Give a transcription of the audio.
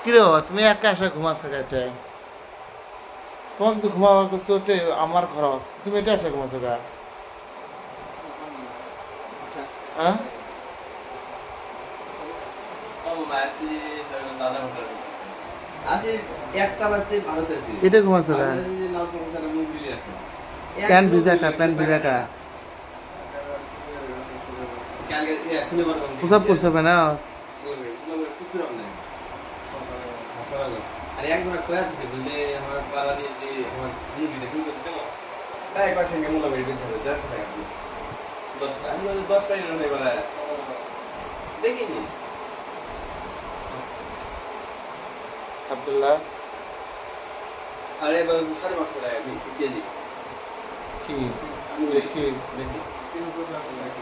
কিরে বাবা তুমি একা এসে ঘুমাচ্ছ কেটে? তোমাকে তো ঘুমাবার করছো ওটে আমার ঘর, তুমি এটা এসে ঘুমাচ্ছ গা? হ্যাঁ এটা ঘুমাচ্ছ গা? প্যান ভিজা খা, প্যান ভিজা খা। প্রসাব করছে না? আর একবার কয়া দিতে বললে আমার পাড়া দিয়ে যে আমার মুরগিটা শুরু করতে দেবো তাই একবার সঙ্গে মূল্য বেড়ে দিতে হবে 10 টাকা পিস 10 টাকা আমি 10 টাকা নিলাম এবার দেখিনি আব্দুল্লাহ আরে এবার 550 টাকা কেজি কি বেশি? বেশি